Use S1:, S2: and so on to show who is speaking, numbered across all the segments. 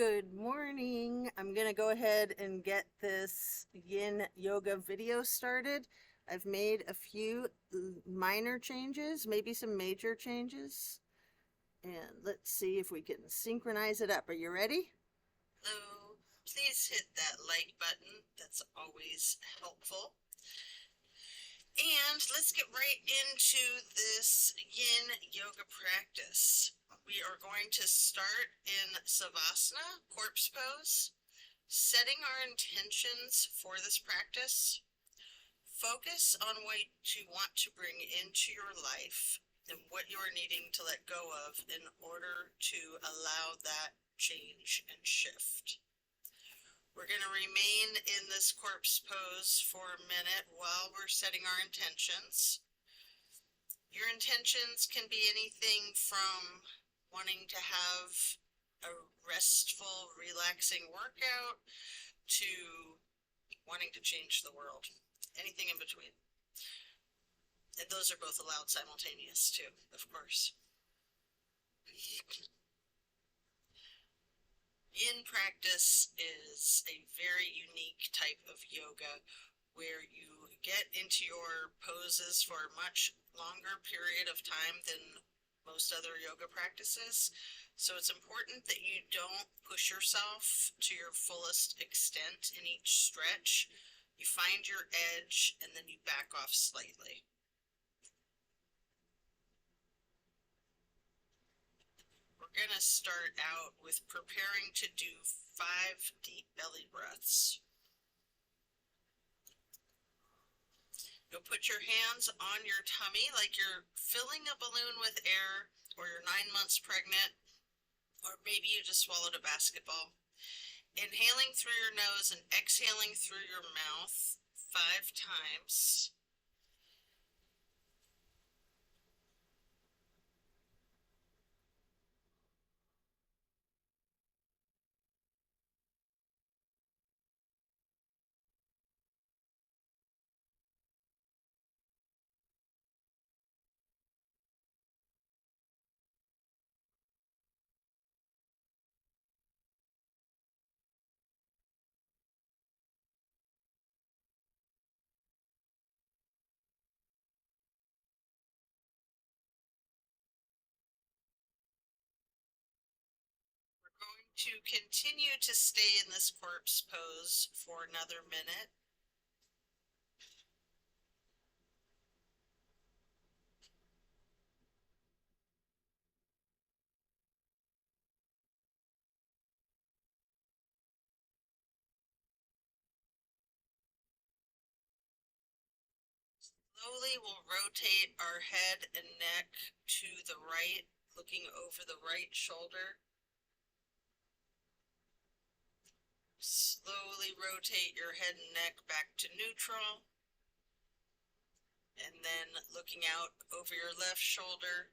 S1: Good morning. I'm going to go ahead and get this yin yoga video started. I've made a few minor changes, maybe some major changes. And let's see if we can synchronize it up. Are you ready? Hello. Please hit that like button. That's always helpful. And let's get right into this yin yoga practice. We are going to start in Savasana, corpse pose, setting our intentions for this practice. Focus on what you want to bring into your life and what you are needing to let go of in order to allow that change and shift. We're going to remain in this corpse pose for a minute while we're setting our intentions. Your intentions can be anything from wanting to have a restful, relaxing workout to wanting to change the world. Anything in between. And those are both allowed simultaneous too, of course. Yin practice is a very unique type of yoga where you get into your poses for a much longer period of time than most other yoga practices. So it's important that you don't push yourself to your fullest extent in each stretch. You find your edge and then you back off slightly. We're going to start out with preparing to do 5 deep belly breaths. You'll put your hands on your tummy like you're filling a balloon with air, or you're 9 months pregnant, or maybe you just swallowed a basketball. Inhaling through your nose and exhaling through your mouth 5 times. Going to continue to stay in this corpse pose for another minute. Slowly we'll rotate our head and neck to the right, looking over the right shoulder. Slowly rotate your head and neck back to neutral. And then looking out over your left shoulder.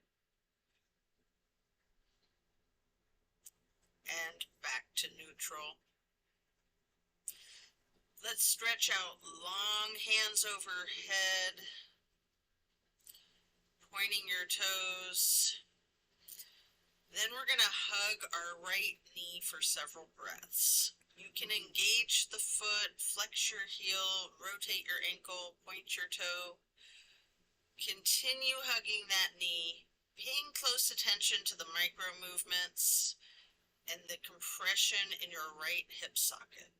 S1: And back to neutral. Let's stretch out long hands overhead, pointing your toes. Then we're going to hug our right knee for several breaths. You can engage the foot, flex your heel, rotate your ankle, point your toe. Continue hugging that knee, paying close attention to the micro movements and the compression in your right hip socket.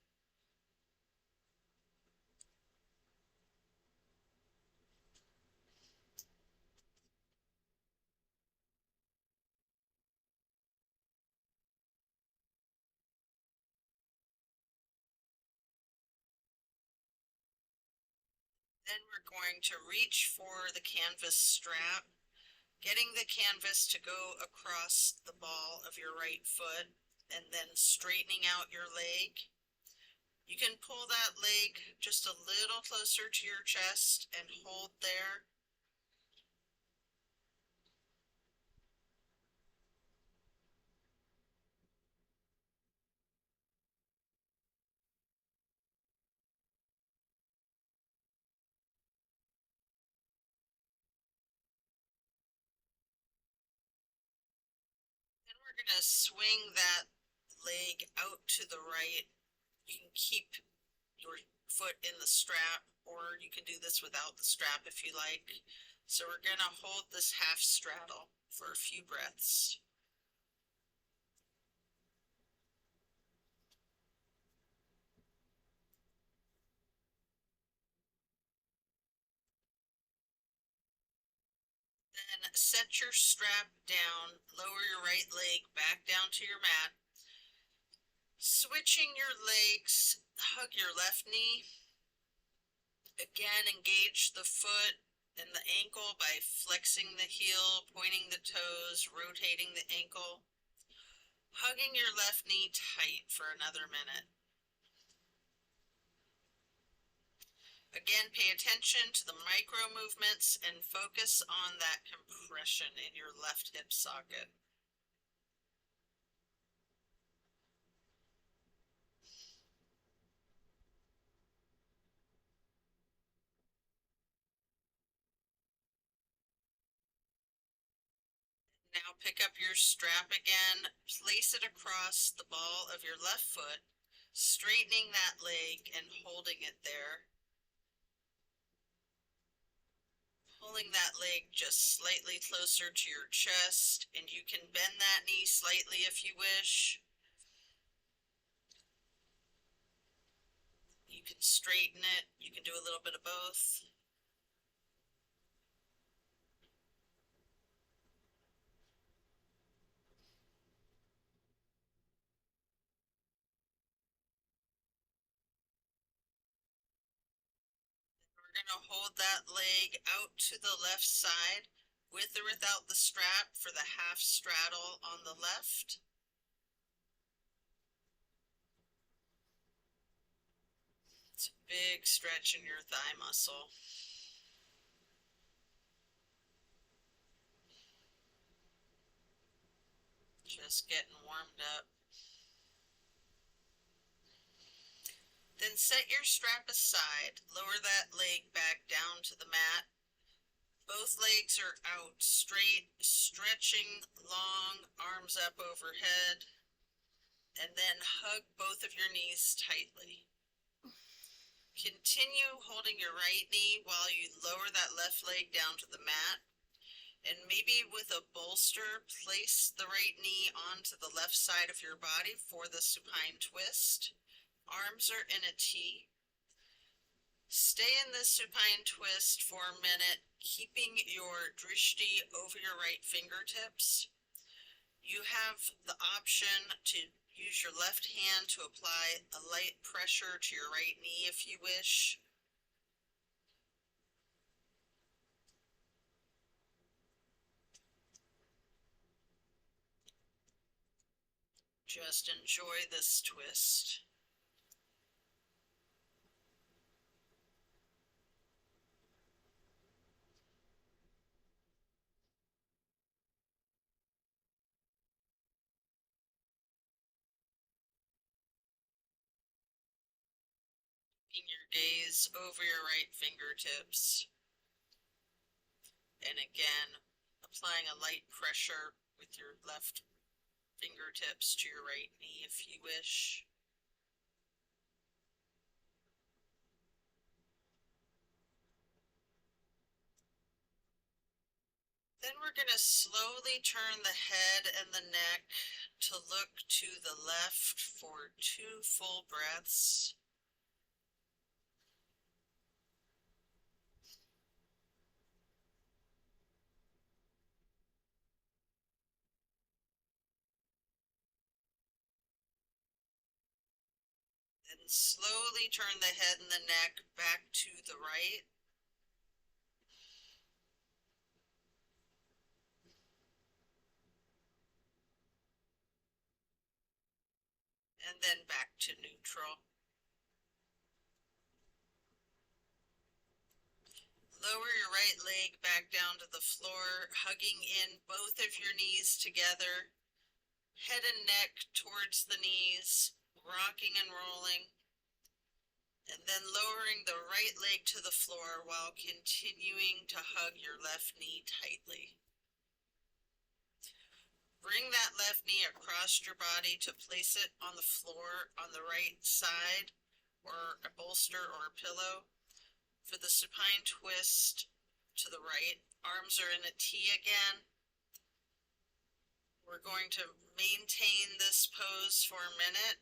S1: Then we're going to reach for the canvas strap, getting the canvas to go across the ball of your right foot and then straightening out your leg. You can pull that leg just a little closer to your chest and hold there. Then we're going to swing that leg out to the right. You can keep your foot in the strap, or you can do this without the strap if you like. So we're going to hold this half straddle for a few breaths. Then set your strap down, lower your right leg back down to your mat. Switching your legs, hug your left knee. Again, engage the foot and the ankle by flexing the heel, pointing the toes, rotating the ankle. Hugging your left knee tight for another minute. Again, pay attention to the micro movements and focus on that compression in your left hip socket. Now pick up your strap again, place it across the ball of your left foot, straightening that leg and holding it there. Pulling that leg just slightly closer to your chest, and you can bend that knee slightly if you wish. You can straighten it, you can do a little bit of both. We're going to hold that leg out to the left side with or without the strap for the half straddle on the left. It's a big stretch in your thigh muscle. Just getting warmed up. Then set your strap aside, lower that leg back down to the mat. Both legs are out straight, stretching long, arms up overhead, and then hug both of your knees tightly. Continue holding your right knee while you lower that left leg down to the mat, and maybe with a bolster, place the right knee onto the left side of your body for the supine twist. Arms are in a T. Stay in this supine twist for a minute, keeping your drishti over your right fingertips. You have the option to use your left hand to apply a light pressure to your right knee if you wish. Just enjoy this twist. Your gaze over your right fingertips, and again applying a light pressure with your left fingertips to your right knee if you wish. Then we're going to slowly turn the head and the neck to look to the left for 2 full breaths. Then slowly turn the head and the neck back to the right. And then back to neutral. Lower your right leg back down to the floor, hugging in both of your knees together, head and neck towards the knees, rocking and rolling, and then lowering the right leg to the floor while continuing to hug your left knee tightly. Bring that left knee across your body to place it on the floor on the right side, or a bolster or a pillow. For the supine twist to the right, arms are in a T again. We're going to maintain this pose for a minute,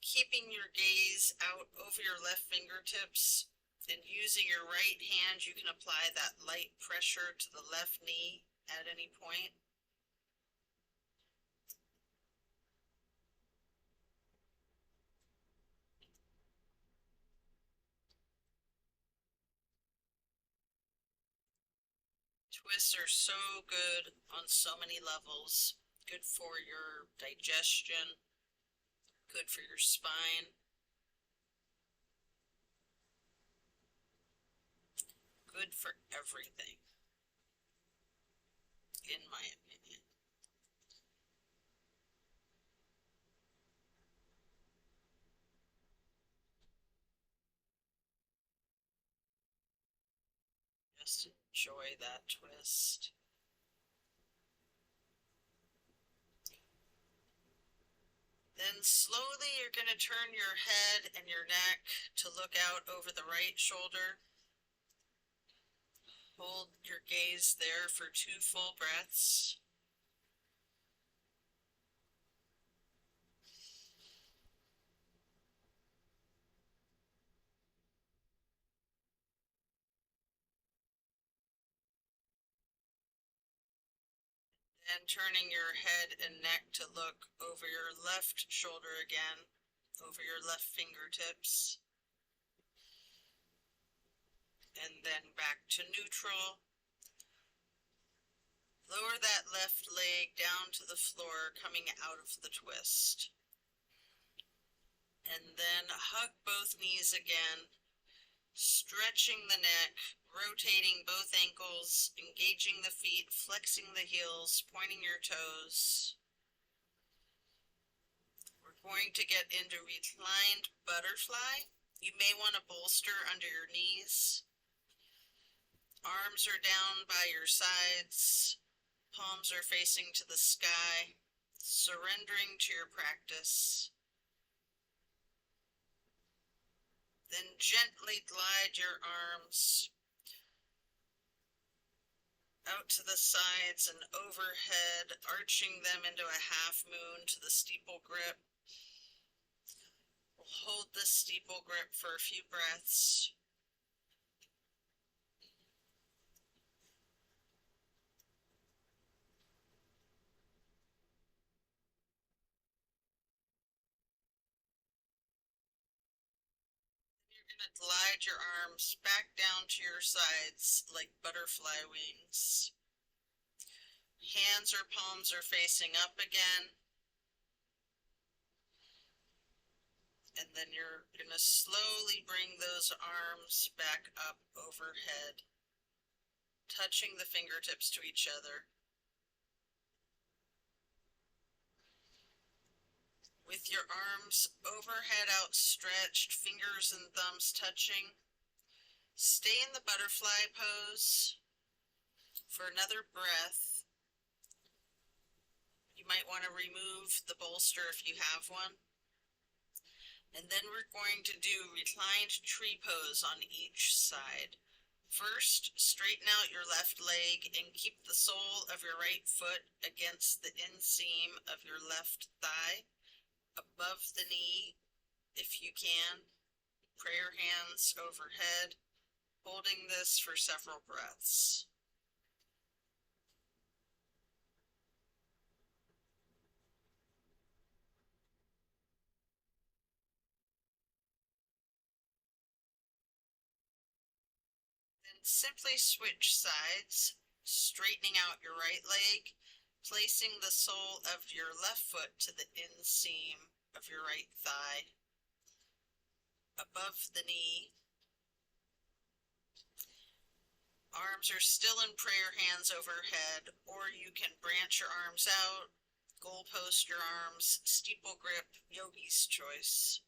S1: keeping your gaze out over your left fingertips, and using your right hand, you can apply that light pressure to the left knee at any point. Twists are so good on so many levels. Good for your digestion, good for your spine, good for everything, in my opinion. Just enjoy that twist. Then slowly you're going to turn your head and your neck to look out over the right shoulder. Hold your gaze there for 2 full breaths. And turning your head and neck to look over your left shoulder again, over your left fingertips. And then back to neutral. Lower that left leg down to the floor, coming out of the twist. And then hug both knees again, stretching the neck, rotating both ankles, engaging the feet, flexing the heels, pointing your toes. We're going to get into reclined butterfly. You may want to bolster under your knees. Arms are down by your sides. Palms are facing to the sky, surrendering to your practice. Then gently glide your arms out to the sides and overhead, arching them into a half moon to the steeple grip. We'll hold this steeple grip for a few breaths. You're going to glide your arms back down to your sides like butterfly wings. Hands or palms are facing up again. And then you're going to slowly bring those arms back up overhead, touching the fingertips to each other. With your arms overhead outstretched, fingers and thumbs touching, stay in the butterfly pose for another breath. You might want to remove the bolster if you have one. And then we're going to do reclined tree pose on each side. First, straighten out your left leg and keep the sole of your right foot against the inseam of your left thigh, above the knee if you can. Prayer hands overhead, holding this for several breaths. Then simply switch sides, straightening out your right leg, placing the sole of your left foot to the inseam of your right thigh, above the knee. Arms are still in prayer hands overhead, or you can branch your arms out, goal post your arms, steeple grip, yogi's choice.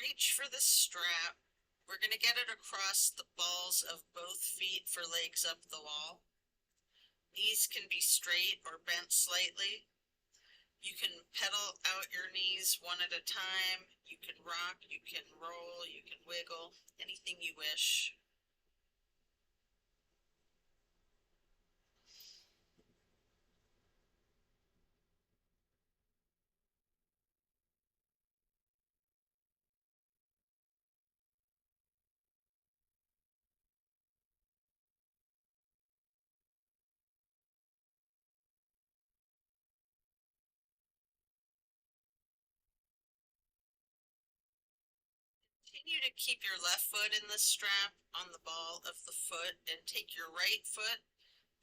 S1: reach for the strap. We're going to get it across the balls of both feet for legs up the wall. Knees can be straight or bent slightly. You can pedal out your knees one at a time. You can rock, you can roll, you can wiggle, anything you wish. Continue to keep your left foot in the strap on the ball of the foot and take your right foot,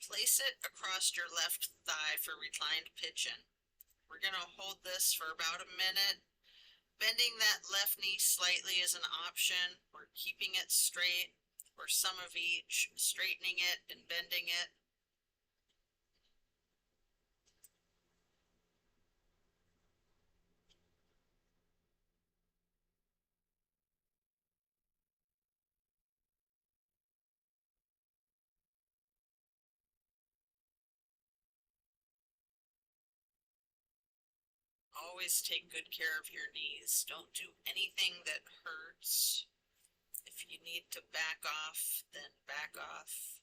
S1: place it across your left thigh for reclined pigeon. We're going to hold this for about a minute. Bending that left knee slightly is an option, or keeping it straight, or some of each, straightening it and bending it. Always take good care of your knees. Don't do anything that hurts. If you need to back off, then back off.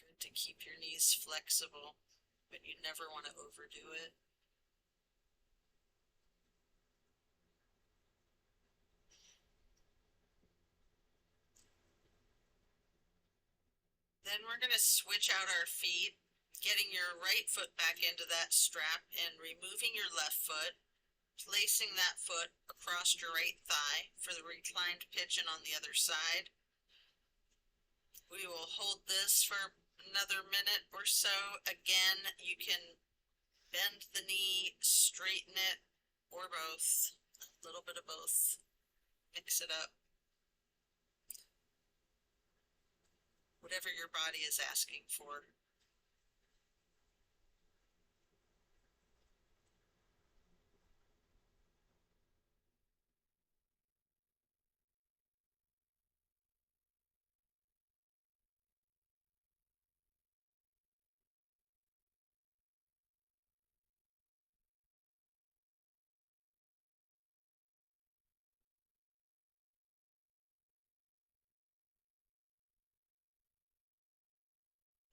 S1: Good to keep your knees flexible, but you never want to overdo it. Then we're going to switch out our feet, getting your right foot back into that strap and removing your left foot, placing that foot across your right thigh for the reclined pigeon on the other side. We will hold this for another minute or so. Again, you can bend the knee, straighten it, or both. A little bit of both. Mix it up. Whatever your body is asking for.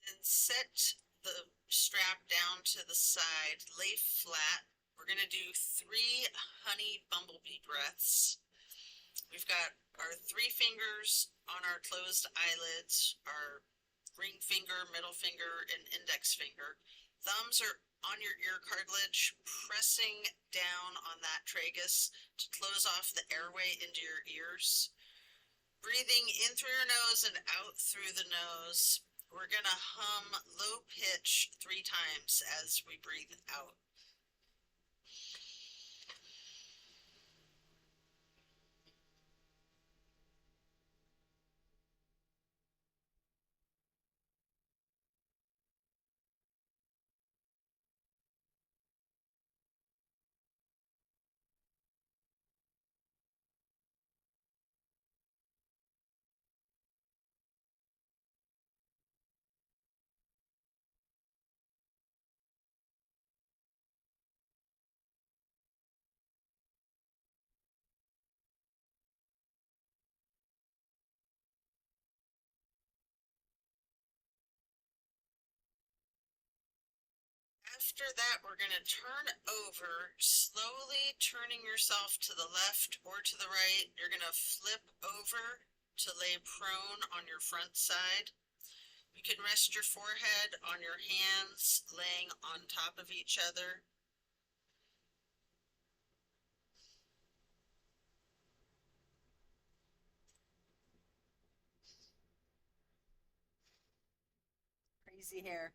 S1: And set the strap down to the side, lay flat. We're going to do 3 honey bumblebee breaths. We've got our 3 fingers on our closed eyelids, our ring finger, middle finger, and index finger. Thumbs are on your ear cartilage, pressing down on that tragus to close off the airway into your ears. Breathing in through your nose and out through the nose. We're going to hum low pitch 3 times as we breathe out. After that, we're going to turn over, slowly turning yourself to the left or to the right. You're going to flip over to lay prone on your front side. You can rest your forehead on your hands, laying on top of each other.
S2: Crazy hair.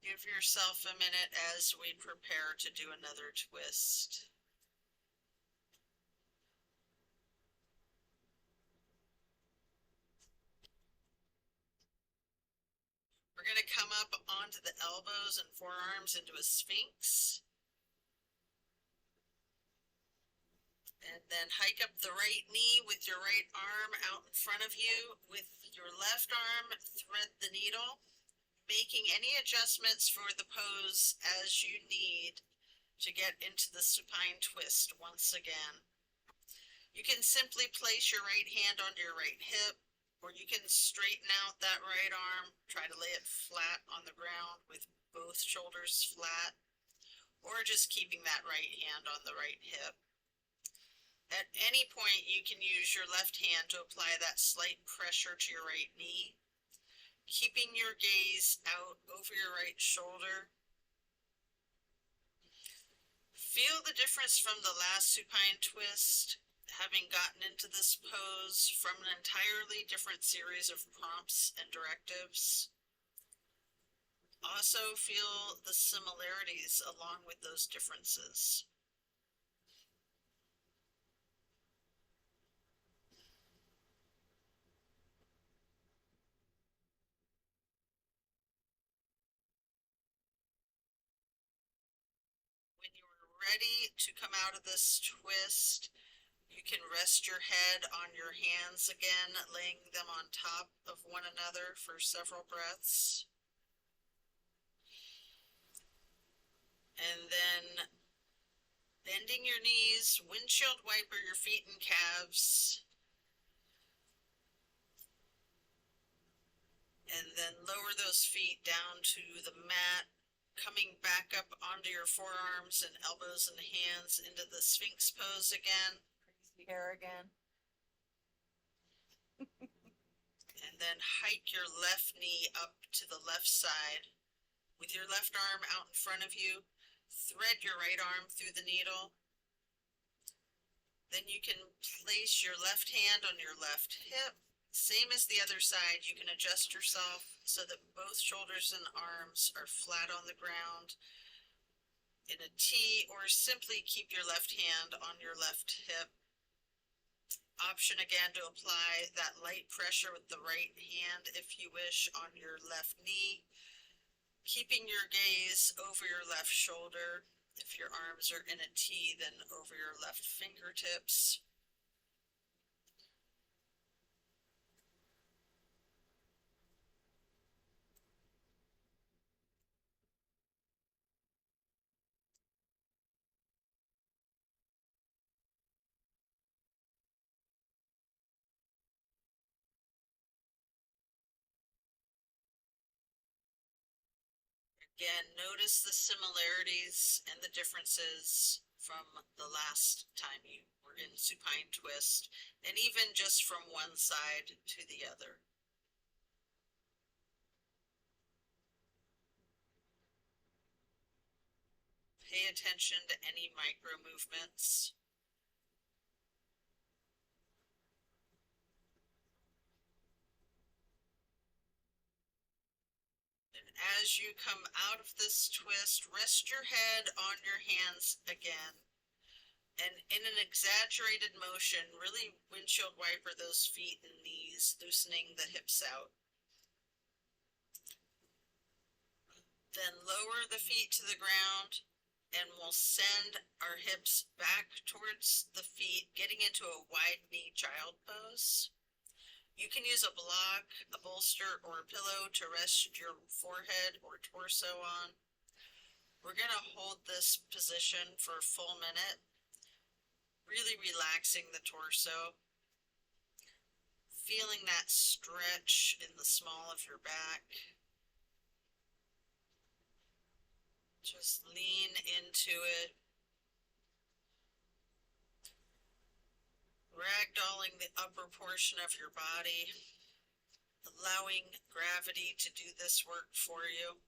S1: Give yourself a minute as we prepare to do another twist. up onto the elbows and forearms into a sphinx. And then hike up the right knee with your right arm out in front of you. With your left arm, thread the needle, making any adjustments for the pose as you need to get into the supine twist once again. You can simply place your right hand onto your right hip, or you can straighten out that right arm, try to lay it flat on the ground with both shoulders flat, or just keeping that right hand on the right hip. At any point, you can use your left hand to apply that slight pressure to your right knee, keeping your gaze out over your right shoulder. Feel the difference from the last supine twist, having gotten into this pose from an entirely different series of prompts and directives. Also feel the similarities along with those differences. When you're ready to come out of this twist, you can rest your head on your hands again, laying them on top of one another for several breaths. And then bending your knees, windshield wiper your feet and calves. And then lower those feet down to the mat, coming back up onto your forearms and elbows and hands into the Sphinx pose again.
S2: Crazy hair again.
S1: And then hike your left knee up to the left side. With your left arm out in front of you, thread your right arm through the needle. Then you can place your left hand on your left hip. Same as the other side, you can adjust yourself so that both shoulders and arms are flat on the ground in a T, or simply keep your left hand on your left hip. Option again to apply that light pressure with the right hand if you wish on your left knee, keeping your gaze over your left shoulder. If your arms are in a T, then over your left fingertips. Again, notice the similarities and the differences from the last time you were in supine twist, and even just from one side to the other. Pay attention to any micro movements. As you come out of this twist, rest your head on your hands again. And in an exaggerated motion, really windshield wiper those feet and knees, loosening the hips out. Then lower the feet to the ground, and we'll send our hips back towards the feet, getting into a wide knee child pose. You can use a block, a bolster, or a pillow to rest your forehead or torso on. We're going to hold this position for a full minute, really relaxing the torso, feeling that stretch in the small of your back. Just lean into it. Ragdolling the upper portion of your body, allowing gravity to do this work for you.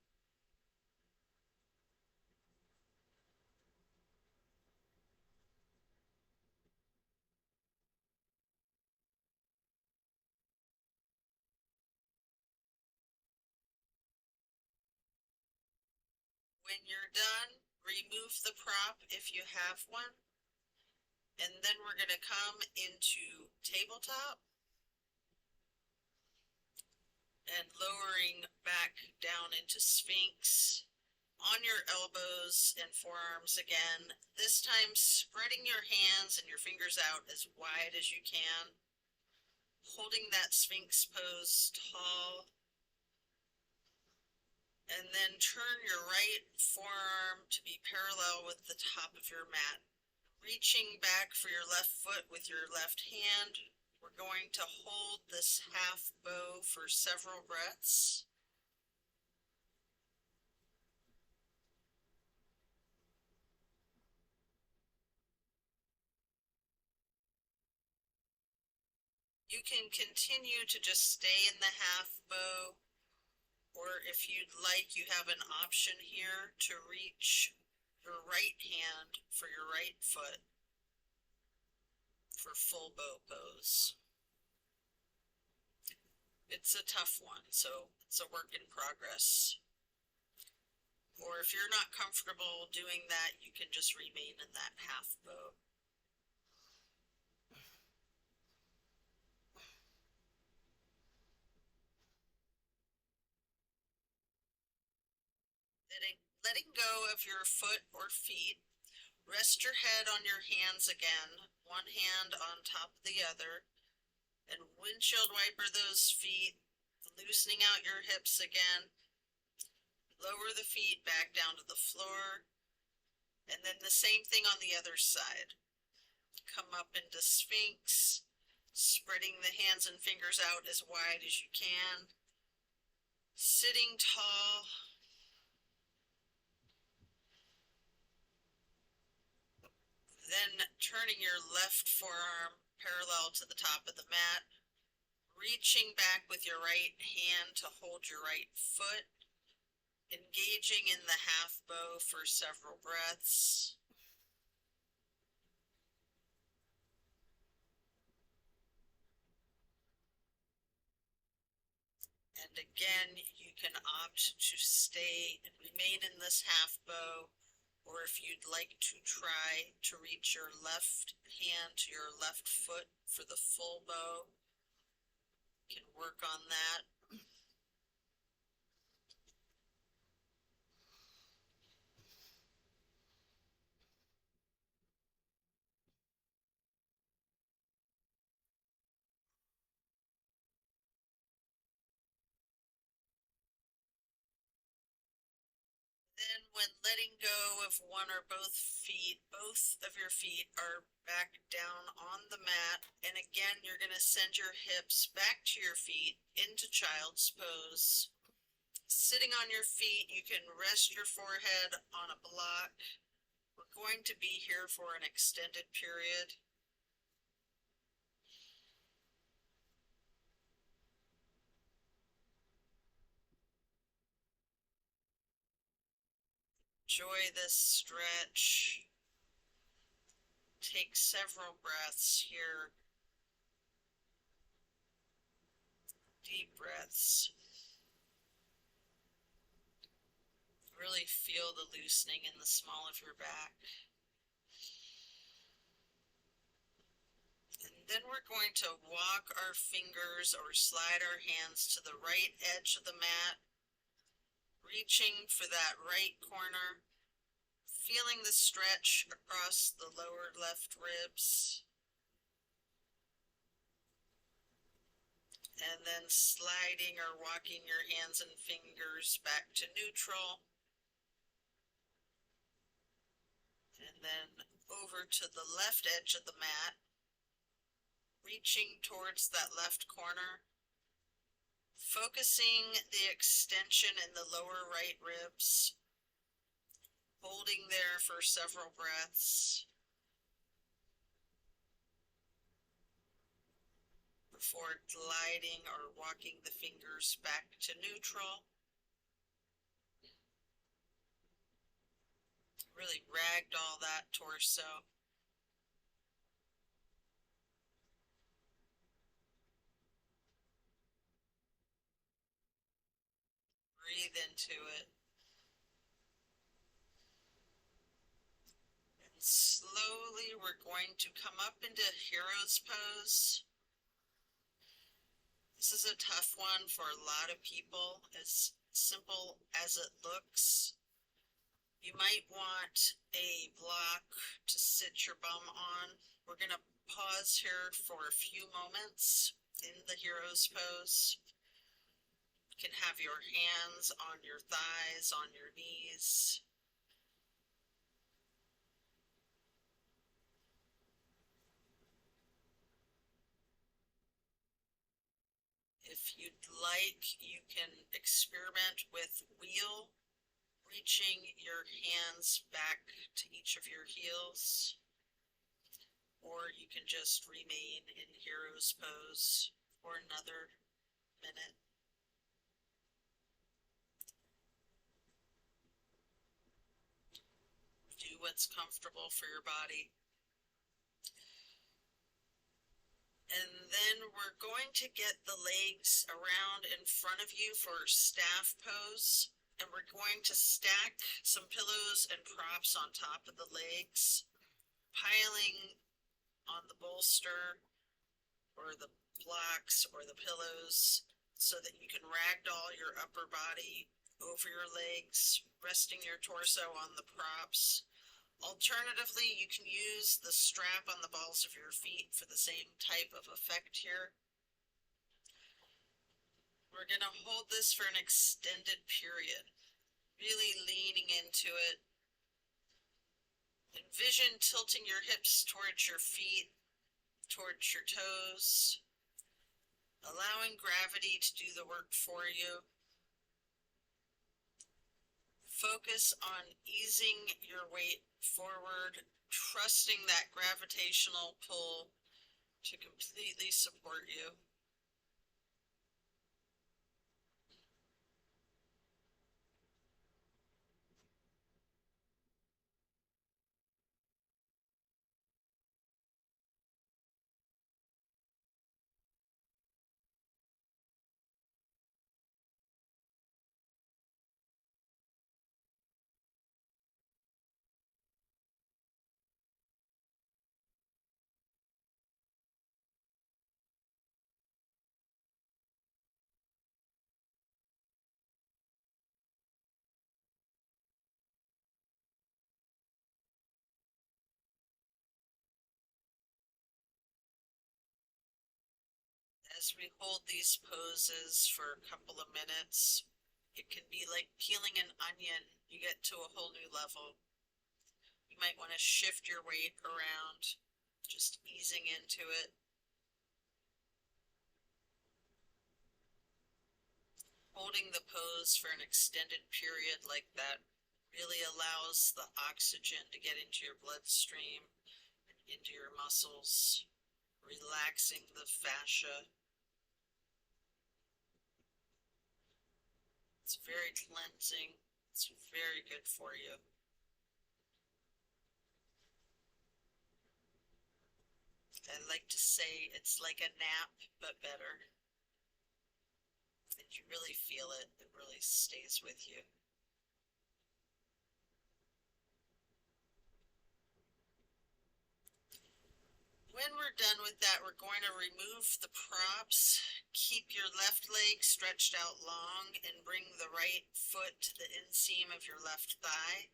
S1: When you're done, remove the prop if you have one. And then we're going to come into tabletop. and lowering back down into Sphinx. On your elbows and forearms again, this time spreading your hands and your fingers out as wide as you can, holding that Sphinx pose tall, and then turn your right forearm to be parallel with the top of your mat. Reaching back for your left foot with your left hand, we're going to hold this half bow for several breaths. You can continue to just stay in the half bow, or if you'd like, you have an option here to reach your right hand for your right foot for full bow pose. It's a tough one, so it's a work in progress. Or if you're not comfortable doing that, you can just remain in that half bow. Letting go of your foot or feet, rest your head on your hands again, one hand on top of the other, and windshield wiper those feet, loosening out your hips again. Lower the feet back down to the floor, and then the same thing on the other side. Come up into Sphinx, spreading the hands and fingers out as wide as you can, sitting tall. Then turning your left forearm parallel to the top of the mat, reaching back with your right hand to hold your right foot, engaging in the half bow for several breaths. And again, you can opt to stay and remain in this half bow, or if you'd like to try to reach your left hand to your left foot for the full bow, you can work on that. Then when letting go of one or both feet, both of your feet are back down on the mat. And again, you're going to send your hips back to your feet into child's pose. Sitting on your feet, you can rest your forehead on a block. We're going to be here for an extended period. Enjoy this stretch. Take several breaths here. Deep breaths. Really feel the loosening in the small of your back. And then we're going to walk our fingers or slide our hands to the right edge of the mat, reaching for that right corner, feeling the stretch across the lower left ribs, and then sliding or walking your hands and fingers back to neutral, and then over to the left edge of the mat, reaching towards that left corner, focusing the extension in the lower right ribs, holding there for several breaths before gliding or walking the fingers back to neutral. Really ragdoll that torso. Breathe into it. And slowly we're going to come up into hero's pose. This is a tough one for a lot of people, as simple as it looks. You might want a block to sit your bum on. We're gonna pause here for a few moments in the hero's pose. You can have your hands on your thighs, on your knees. If you'd like, you can experiment with wheel, reaching your hands back to each of your heels, or you can just remain in hero's pose for another minute. Do what's comfortable for your body. And then we're going to get the legs around in front of you for staff pose. And we're going to stack some pillows and props on top of the legs, piling on the bolster or the blocks or the pillows so that you can ragdoll your upper body over your legs, resting your torso on the props. Alternatively, you can use the strap on the balls of your feet for the same type of effect here. We're going to hold this for an extended period, really leaning into it. Envision tilting your hips towards your feet, towards your toes, allowing gravity to do the work for you. Focus on easing your weight forward, trusting that gravitational pull to completely support you. As we hold these poses for a couple of minutes, it can be like peeling an onion. You get to a whole new level. You might want to shift your weight around, just easing into it. Holding the pose for an extended period like that really allows the oxygen to get into your bloodstream, into your muscles, relaxing the fascia. It's very cleansing. It's very good for you. I like to say it's like a nap, but better. And you really feel it. It really stays with you. When we're done with that, we're going to remove the props. Keep your left leg stretched out long and bring the right foot to the inseam of your left thigh.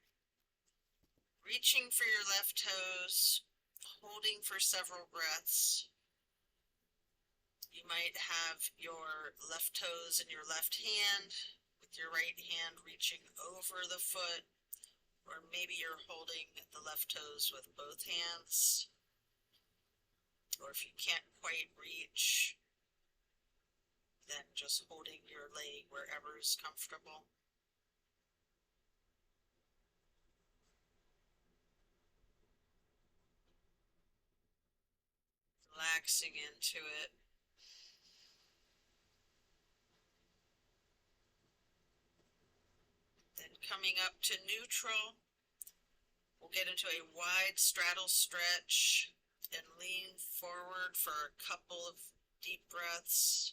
S1: Reaching for your left toes, holding for several breaths. You might have your left toes in your left hand, with your right hand reaching over the foot, or maybe you're holding the left toes with both hands. Or if you can't quite reach, then just holding your leg wherever is comfortable. Relaxing into it. Then coming up to neutral, we'll get into a wide straddle stretch and lean forward for a couple of deep breaths.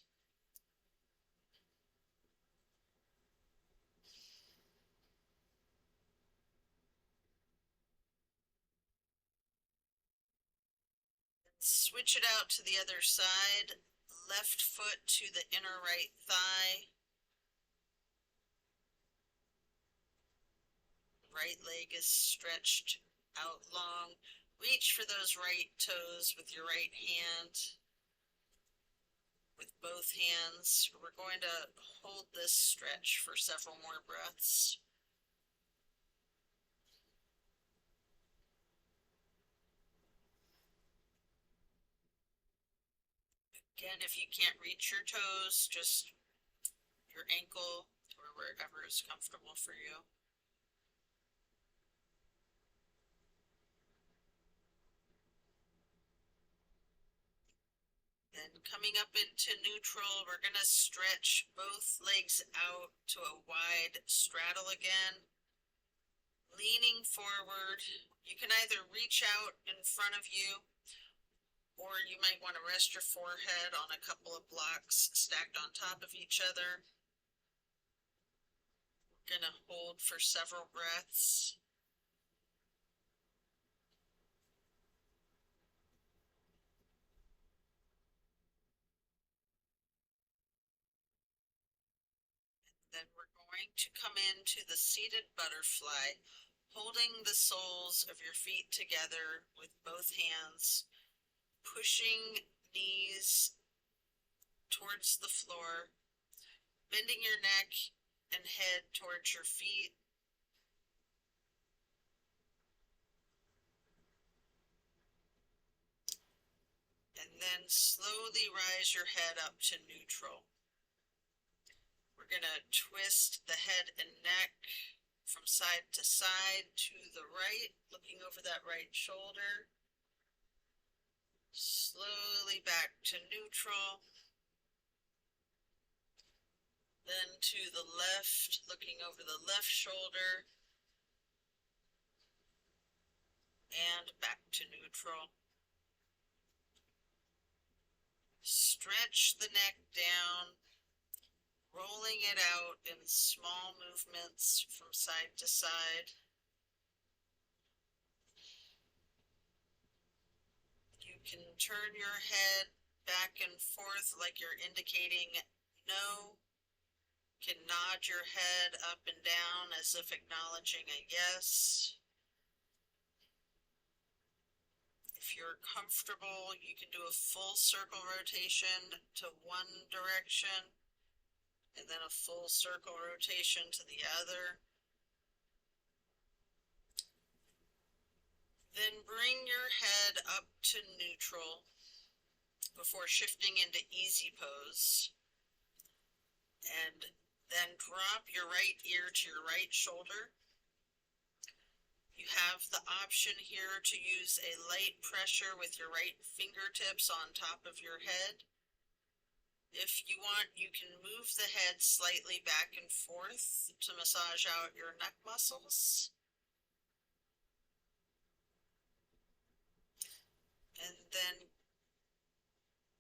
S1: Switch it out to the other side, left foot to the inner right thigh. Right leg is stretched out long. Reach for those right toes with your right hand. With both hands, we're going to hold this stretch for several more breaths. Again, if you can't reach your toes, just your ankle or wherever is comfortable for you. Then coming up into neutral, we're going to stretch both legs out to a wide straddle again. Leaning forward, you can either reach out in front of you, or you might want to rest your forehead on a couple of blocks stacked on top of each other. We're going to hold for several breaths. Then we're going to come into the seated butterfly, holding the soles of your feet together with both hands, pushing knees towards the floor, bending your neck and head towards your feet. And then slowly rise your head up to neutral. We're going to twist the head and neck from side to side to the right, looking over that right shoulder. Slowly back to neutral. Then to the left, looking over the left shoulder. And back to neutral. Stretch the neck down, rolling it out in small movements from side to side. You can turn your head back and forth like you're indicating no. You can nod your head up and down as if acknowledging a yes. If you're comfortable, you can do a full circle rotation to one direction and then a full circle rotation to the other. Then bring your head up to neutral before shifting into easy pose. And then drop your right ear to your right shoulder. You have the option here to use a light pressure with your right fingertips on top of your head. If you want, you can move the head slightly back and forth to massage out your neck muscles. And then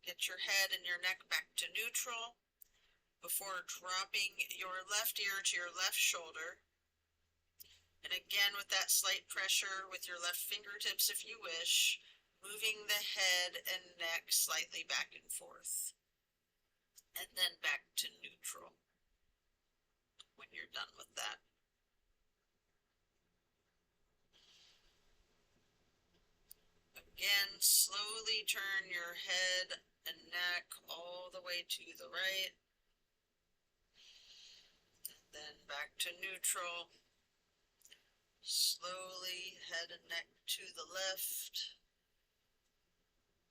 S1: get your head and your neck back to neutral before dropping your left ear to your left shoulder. And again, with that slight pressure with your left fingertips, if you wish, moving the head and neck slightly back and forth. And then back to neutral when you're done with that. Again, slowly turn your head and neck all the way to the right. Then back to neutral. Slowly head and neck to the left.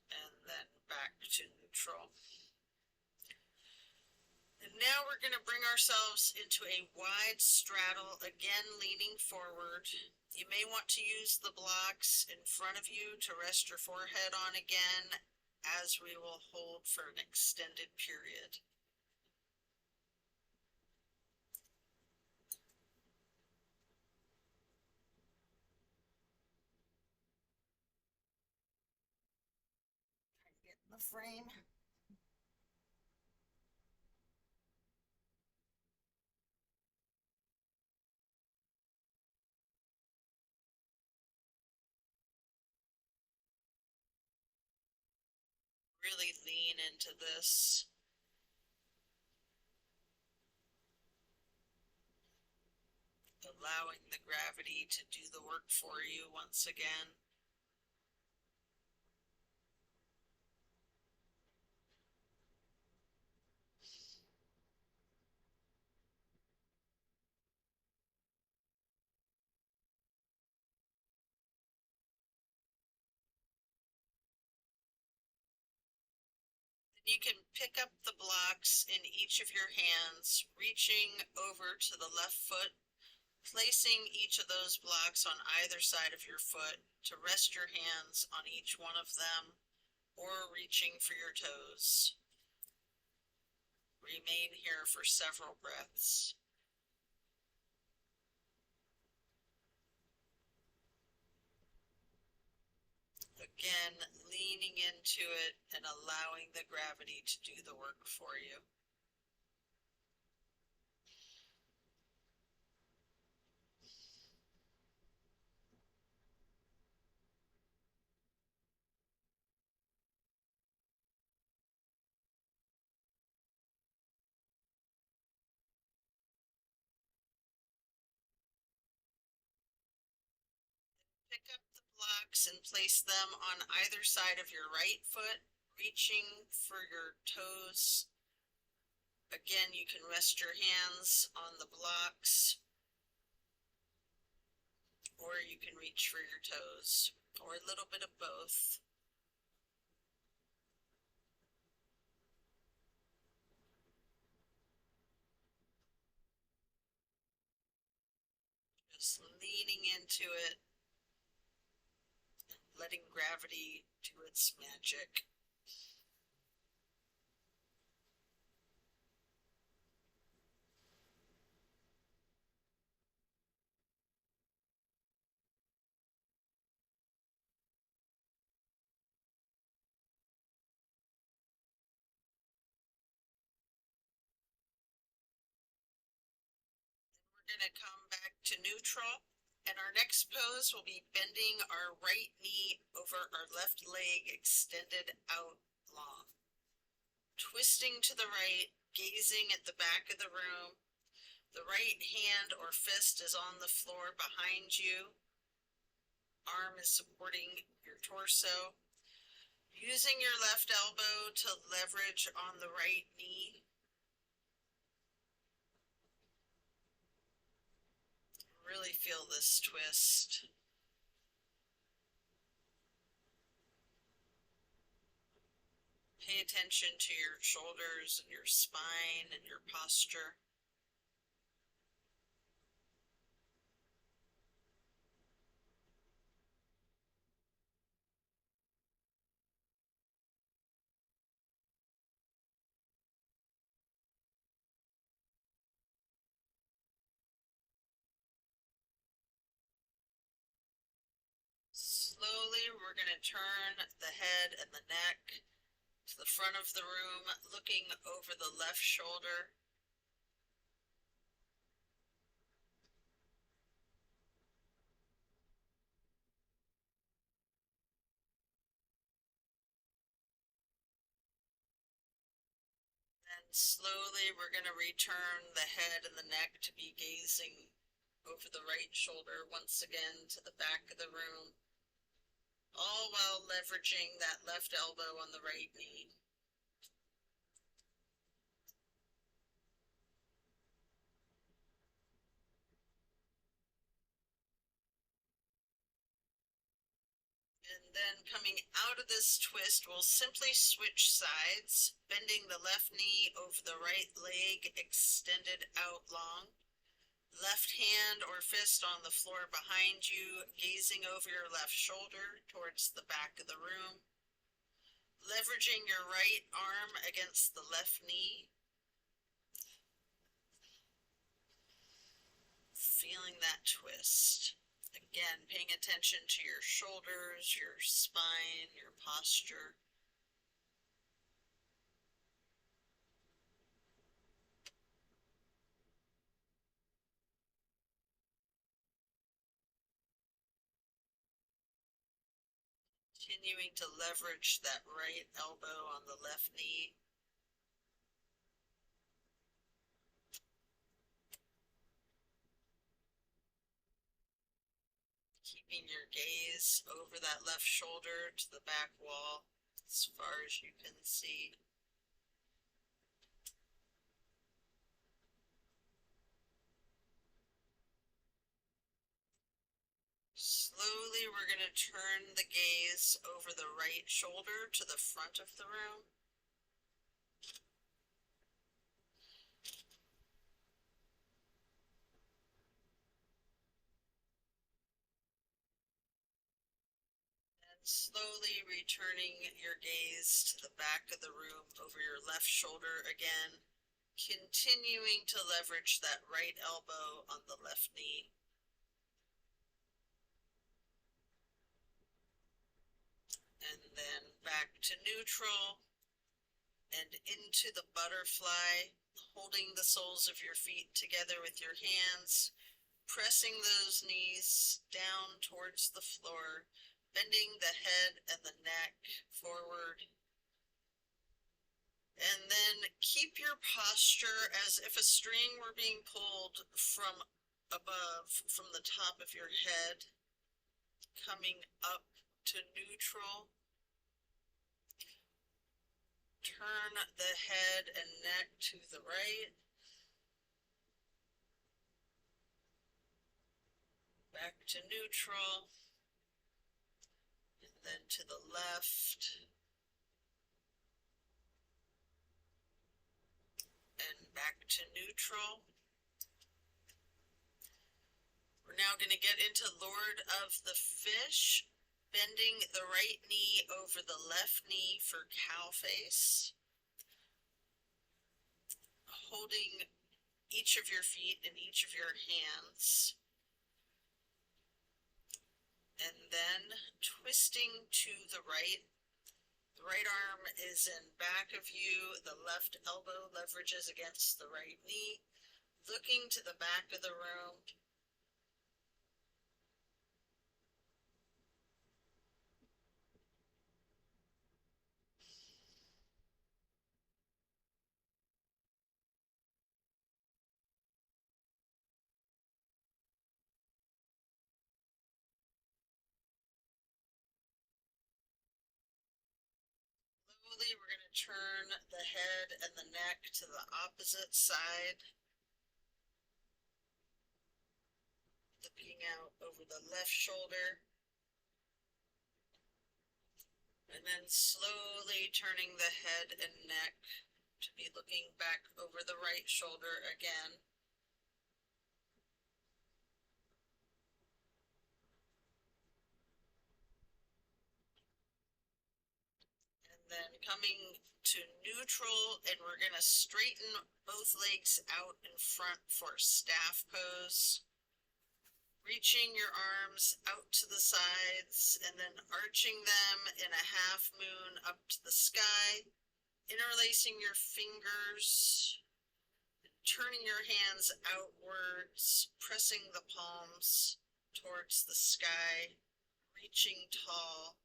S1: And then back to neutral. And now we're going to bring ourselves into a wide straddle, again leaning forward. You may want to use the blocks in front of you to rest your forehead on again, as we will hold for an extended period.
S2: Try to get in the frame.
S1: really lean into this. Allowing the gravity to do the work for you once again. You can pick up the blocks in each of your hands, reaching over to the left foot, placing each of those blocks on either side of your foot to rest your hands on each one of them, or reaching for your toes. Remain here for several breaths. Again, leaning into it and allowing the gravity to do the work for you. Pick up the blocks and place them on either side of your right foot, reaching for your toes. Again, you can rest your hands on the blocks, or you can reach for your toes, or a little bit of both. Just leaning into it, letting gravity do its magic. We're going to come back to neutral, and our next pose will be bending our right knee over our left leg extended out long. Twisting to the right, gazing at the back of the room. The right hand or fist is on the floor behind you. Arm is supporting your torso. Using your left elbow to leverage on the right knee. Really feel this twist. Pay attention to your shoulders and your spine and your posture. Slowly, we're going to turn the head and the neck to the front of the room, looking over the left shoulder. And slowly, we're going to return the head and the neck to be gazing over the right shoulder once again to the back of the room, all while leveraging that left elbow on the right knee. And then coming out of this twist, we'll simply switch sides, bending the left knee over the right leg extended out long. Left hand or fist on the floor behind you, gazing over your left shoulder towards the back of the room. Leveraging your right arm against the left knee. Feeling that twist. Again, paying attention to your shoulders, your spine, your posture. Continuing to leverage that right elbow on the left knee. Keeping your gaze over that left shoulder to the back wall as far as you can see. Slowly, we're going to turn the gaze over the right shoulder to the front of the room. And slowly returning your gaze to the back of the room over your left shoulder again, continuing to leverage that right elbow on the left knee. And then back to neutral and into the butterfly, holding the soles of your feet together with your hands, pressing those knees down towards the floor, bending the head and the neck forward. And then keep your posture as if a string were being pulled from above, from the top of your head, coming up to neutral. Turn the head and neck to the right. Back to neutral. And then to the left. And back to neutral. We're now going to get into Lord of the Fish, bending the right knee over the left knee for cow face. Holding each of your feet in each of your hands. And then twisting to the right. The right arm is in back of you. The left elbow leverages against the right knee. Looking to the back of the room. Slowly, we're going to turn the head and the neck to the opposite side. Looking out over the left shoulder. And then slowly turning the head and neck to be looking back over the right shoulder again. And then coming to neutral, and we're going to straighten both legs out in front for staff pose. Reaching your arms out to the sides and then arching them in a half moon up to the sky. Interlacing your fingers, turning your hands outwards, pressing the palms towards the sky, reaching tall,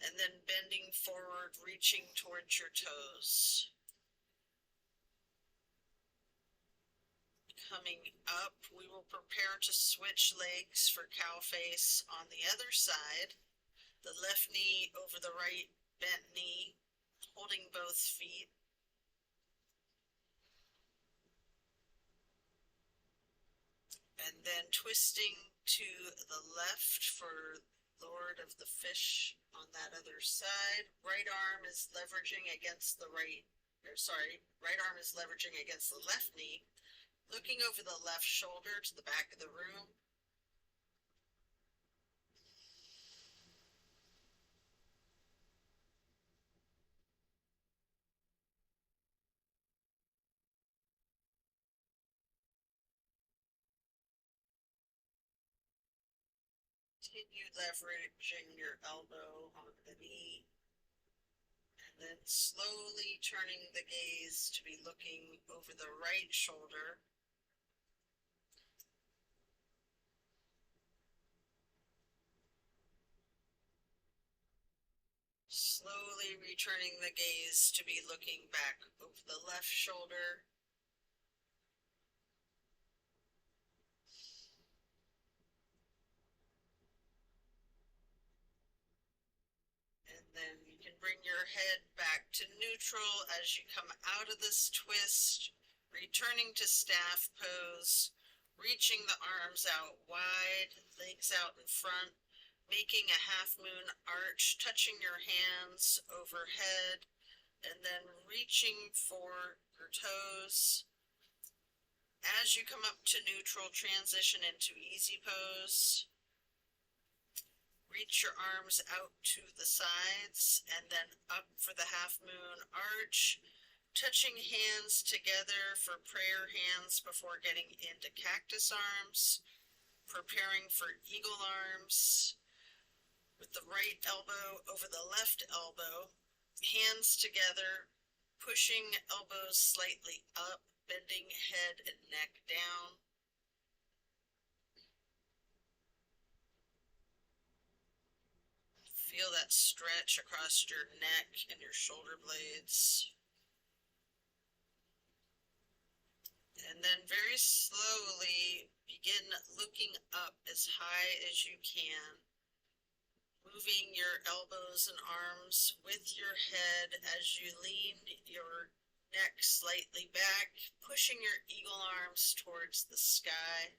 S1: and then bending forward, reaching towards your toes. Coming up, we will prepare to switch legs for cow face on the other side. The left knee over the right bent knee, holding both feet. And then twisting to the left for Lord of the Fish on that other side. Right arm is leveraging against the right arm is leveraging against the left knee. Looking over the left shoulder to the back of the room. Continue leveraging your elbow on the knee. And then slowly turning the gaze to be looking over the right shoulder. slowly returning the gaze to be looking back over the left shoulder. And then you can bring your head back to neutral as you come out of this twist, returning to staff pose, reaching the arms out wide, legs out in front, making a half moon arch, touching your hands overhead, and then reaching for your toes. As you come up to neutral, transition into easy pose. Reach your arms out to the sides and then up for the half moon arch, touching hands together for prayer hands before getting into cactus arms, preparing for eagle arms, with the right elbow over the left elbow, hands together, pushing elbows slightly up, bending head and neck down. Feel that stretch across your neck and your shoulder blades. And then very slowly begin looking up as high as you can, moving your elbows and arms with your head as you lean your neck slightly back, pushing your eagle arms towards the sky.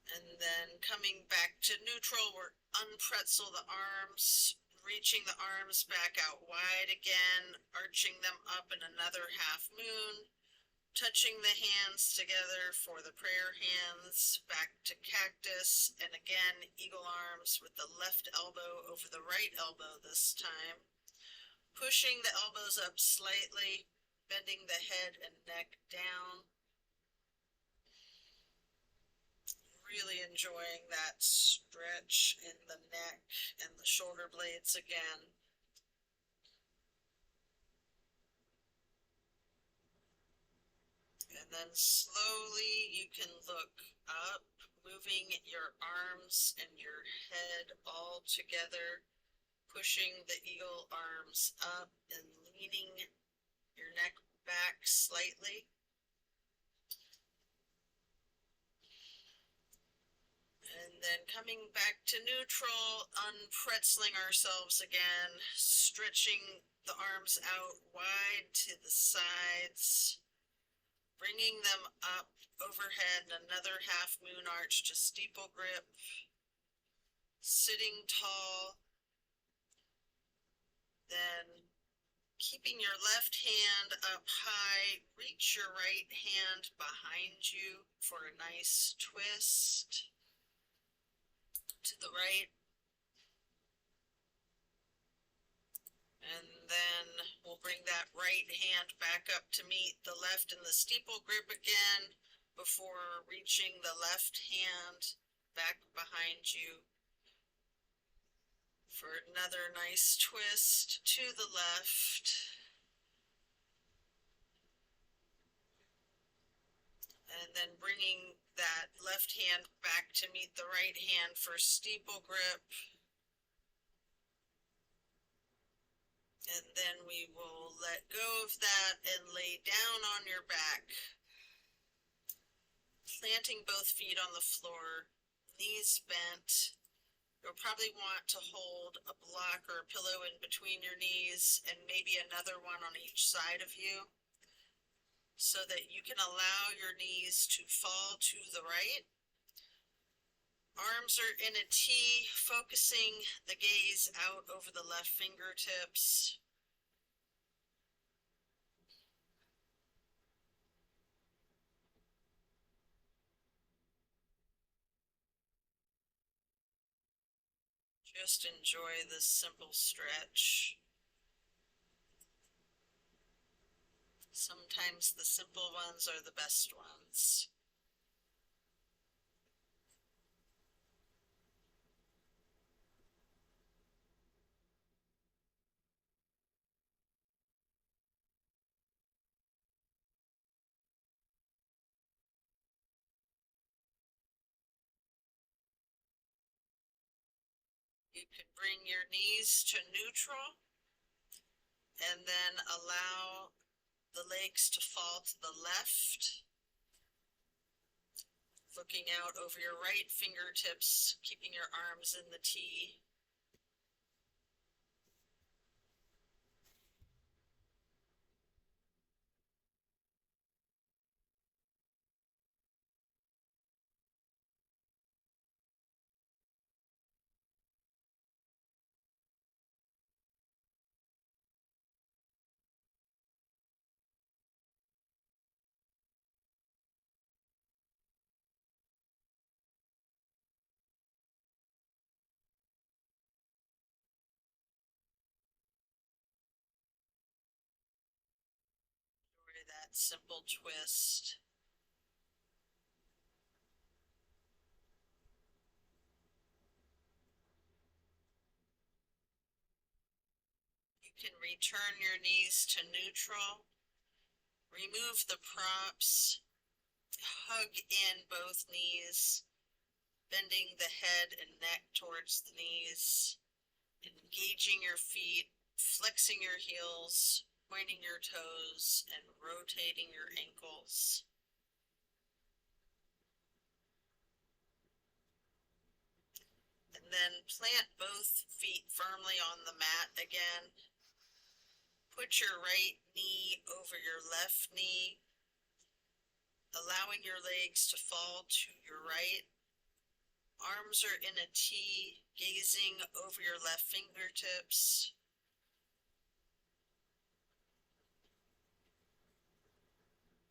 S1: And then coming back to neutral, we're unpretzel the arms, reaching the arms back out wide again, arching them up in another half moon, touching the hands together for the prayer hands, back to cactus, and again, eagle arms with the left elbow over the right elbow this time, pushing the elbows up slightly, bending the head and neck down. Really enjoying that stretch in the neck and the shoulder blades again. And then slowly you can look up, moving your arms and your head all together, pushing the eagle arms up and leaning your neck back slightly. And then coming back to neutral, unpretzeling ourselves again, stretching the arms out wide to the sides, bringing them up overhead, another half moon arch to steeple grip, sitting tall, then keeping your left hand up high, reach your right hand behind you for a nice twist. To the right, and then we'll bring that right hand back up to meet the left in the steeple grip again before reaching the left hand back behind you for another nice twist to the left. And then bringing that left hand back to meet the right hand for steeple grip. And then we will let go of that and lay down on your back, planting both feet on the floor, knees bent. You'll probably want to hold a block or a pillow in between your knees and maybe another one on each side of you, so that you can allow your knees to fall to the right. Arms are in a T, focusing the gaze out over the left fingertips. Just enjoy this simple stretch. Sometimes the simple ones are the best ones. You can bring your knees to neutral and then allow the legs to fall to the left. Looking out over your right fingertips, keeping your arms in the T. Enjoy that simple twist. You can return your knees to neutral. Remove the props. Hug in both knees, bending the head and neck towards the knees, engaging your feet, flexing your heels, pointing your toes, and rotating your ankles. And then plant both feet firmly on the mat again. Put your right knee over your left knee, allowing your legs to fall to your right. Arms are in a T, gazing over your left fingertips.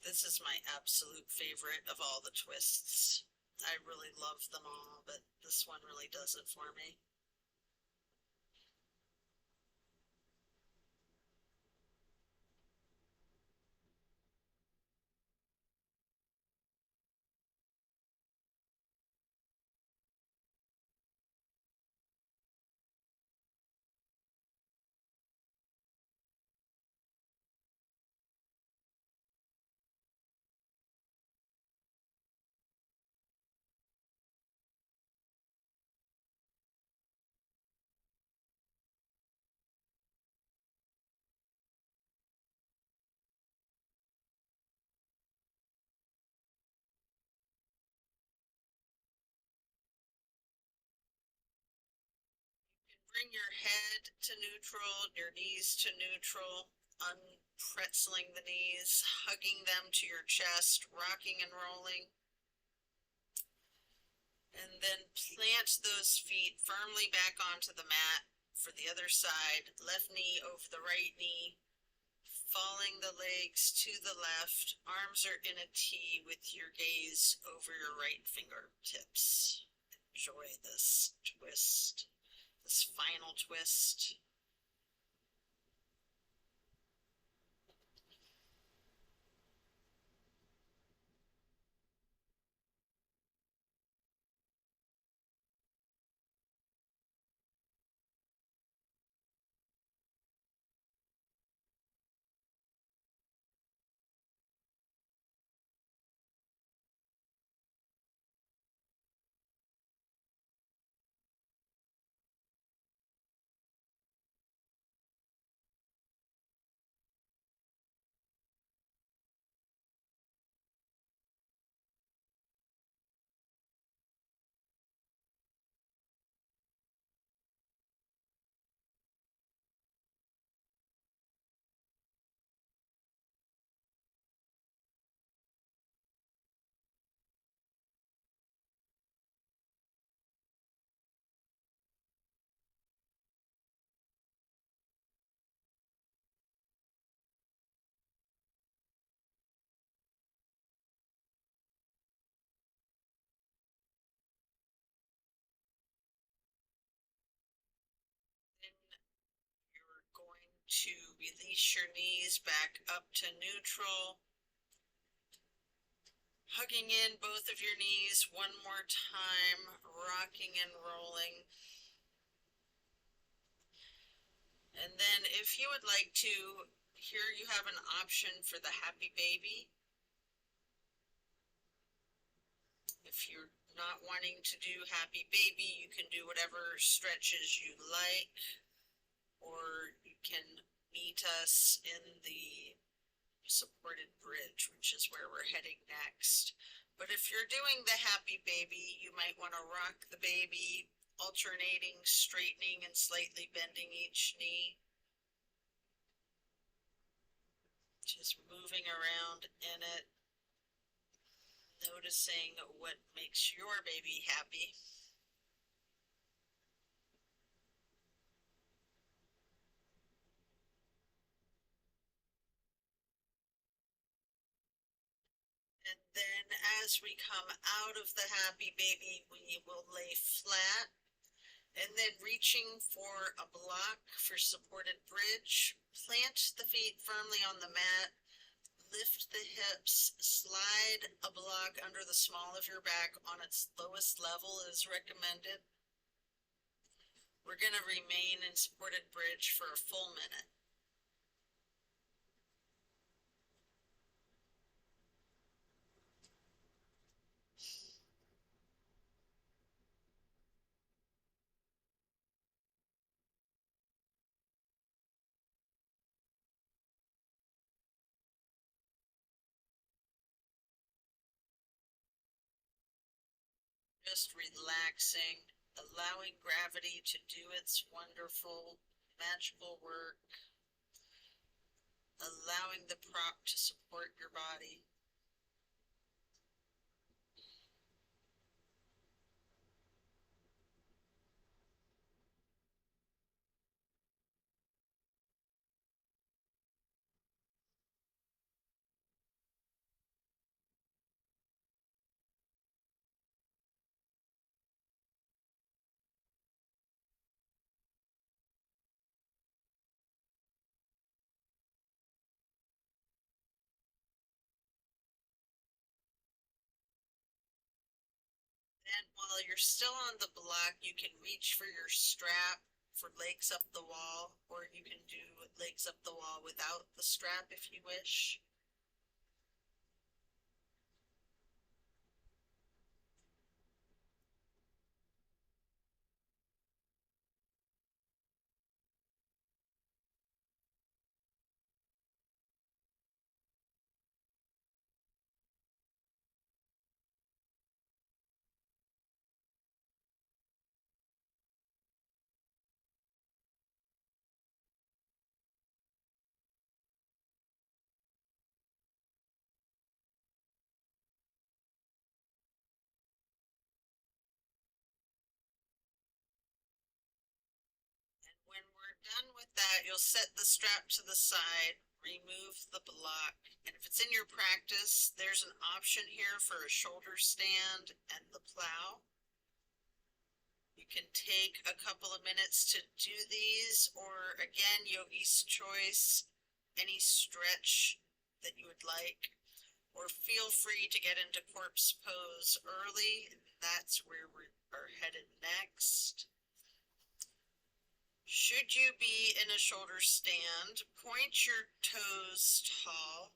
S1: This is my absolute favorite of all the twists. I really love them all, but this one really does it for me. Bring your head to neutral, your knees to neutral, unpretzeling the knees, hugging them to your chest, rocking and rolling. And then plant those feet firmly back onto the mat for the other side, left knee over the right knee, falling the legs to the left, arms are in a T with your gaze over your right fingertips. Enjoy this twist. This final twist. Then you're going to release your knees back up to neutral. Hugging in both of your knees one more time, rocking and rolling. And then if you would like to, here you have an option for the happy baby. If you're not wanting to do happy baby, you can do whatever stretches you like, or you can meet us in the supported bridge, which is where we're heading next. But if you're doing the happy baby, you might want to rock the baby, alternating, straightening, and slightly bending each knee. Just moving around in it, noticing what makes your baby happy. And then as we come out of the happy baby, we will lay flat, and then reaching for a block for supported bridge, plant the feet firmly on the mat, lift the hips, slide a block under the small of your back on its lowest level as recommended. We're going to remain in supported bridge for a full minute. Just relaxing, allowing gravity to do its wonderful, magical work, allowing the prop to support your body. And while you're still on the block, you can reach for your strap for legs up the wall, or you can do legs up the wall without the strap if you wish. When we're done with that, you'll set the strap to the side, remove the block, and if it's in your practice, there's an option here for a shoulder stand and the plow. You can take a couple of minutes to do these, or again, yogi's choice, any stretch that you would like, or feel free to get into corpse pose early. That's where we are headed next. Should you be in a shoulder stand, point your toes tall.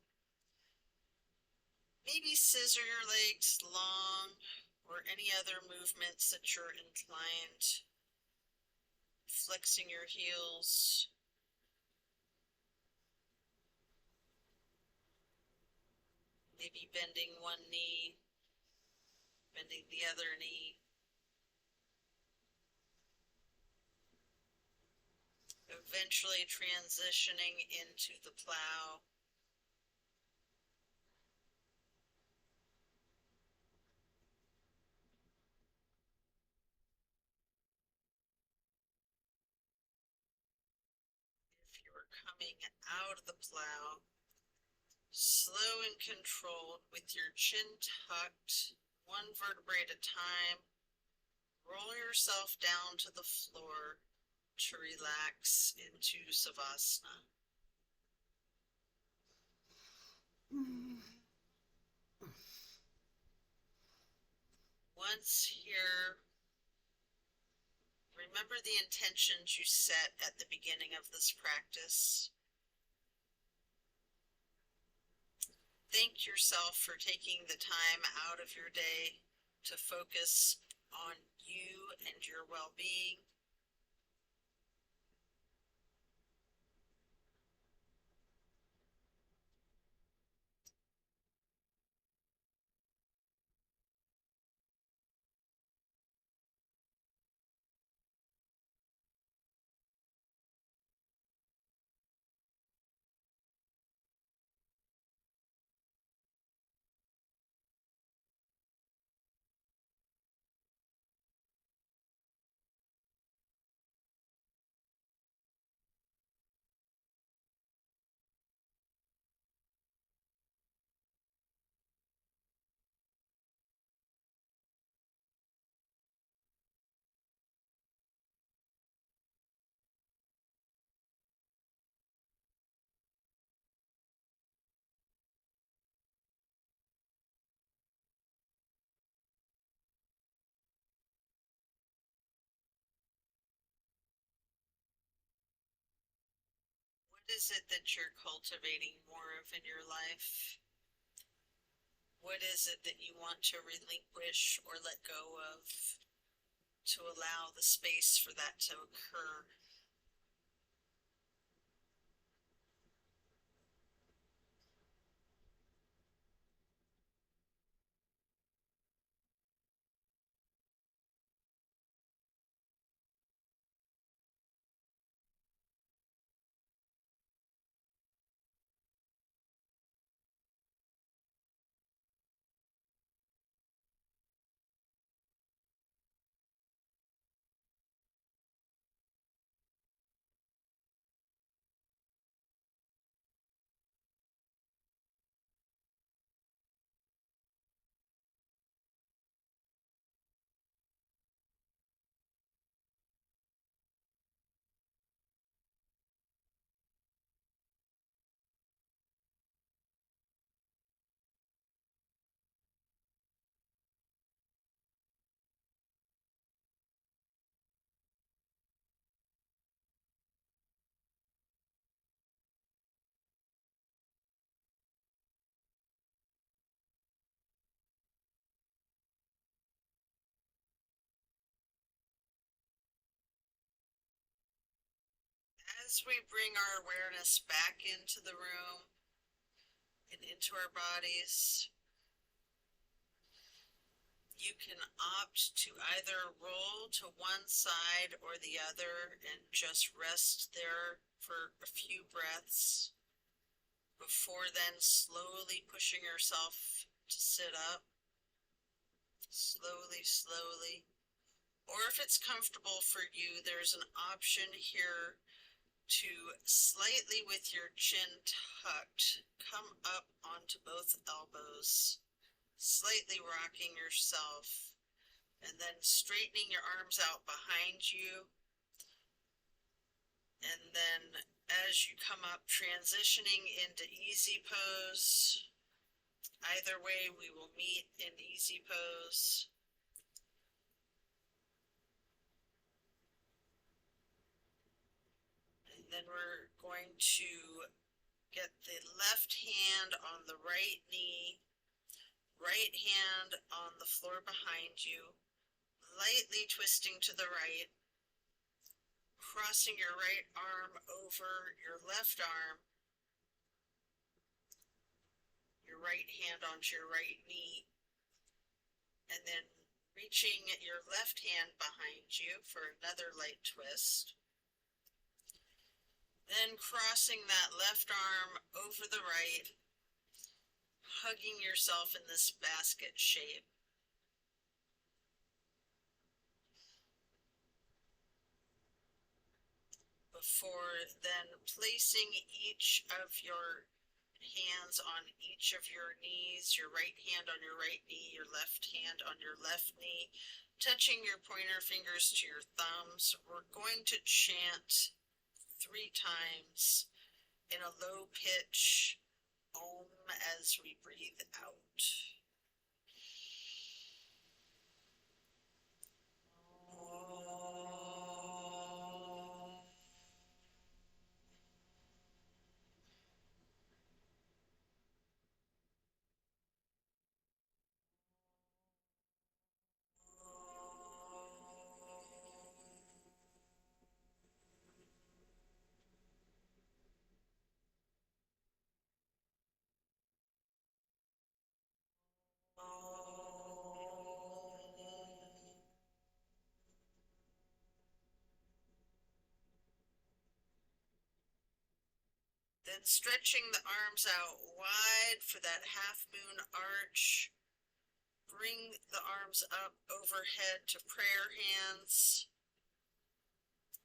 S1: Maybe scissor your legs long, or any other movements that you're inclined. Flexing your heels. Maybe bending one knee, bending the other knee. Eventually transitioning into the plow. If you're coming out of the plow, slow and controlled with your chin tucked, one vertebrae at a time, roll yourself down to the floor to relax into Savasana. Once here, remember the intentions you set at the beginning of this practice. Thank yourself for taking the time out of your day to focus on you and your well-being. What is it that you're cultivating more of in your life? What is it that you want to relinquish or let go of to allow the space for that to occur? As we bring our awareness back into the room and into our bodies, you can opt to either roll to one side or the other and just rest there for a few breaths before then slowly pushing yourself to sit up. Slowly, slowly. Or if it's comfortable for you, there's an option here to slightly with your chin tucked, come up onto both elbows, slightly rocking yourself, and then straightening your arms out behind you. And then as you come up, transitioning into easy pose. Either way, we will meet in easy pose. And then we're going to get the left hand on the right knee, right hand on the floor behind you, lightly twisting to the right, crossing your right arm over your left arm, your right hand onto your right knee, and then reaching your left hand behind you for another light twist. Then crossing that left arm over the right, hugging yourself in this basket shape. Before then placing each of your hands on each of your knees, your right hand on your right knee, your left hand on your left knee, touching your pointer fingers to your thumbs. We're going to chant 3 times in a low pitch Om as we breathe out. Then stretching the arms out wide for that half moon arch. Bring the arms up overhead to prayer hands.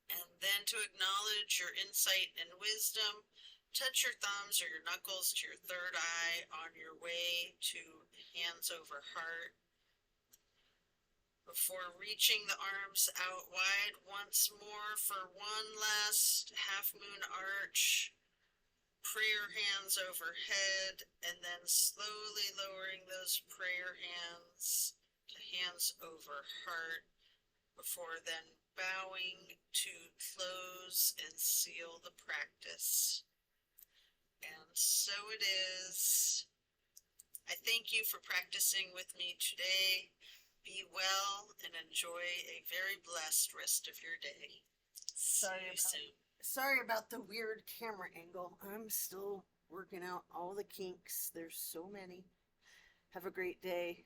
S1: And then to acknowledge your insight and wisdom, touch your thumbs or your knuckles to your third eye on your way to hands over heart. Before reaching the arms out wide once more for one last half moon arch, prayer hands overhead, and then slowly lowering those prayer hands to hands over heart, before then bowing to close and seal the practice. And so it is. I thank you for practicing with me today. Be well and enjoy a very blessed rest of your day. See you soon.
S2: Sorry about the weird camera angle. I'm still working out all the kinks. There's so many. Have a great day.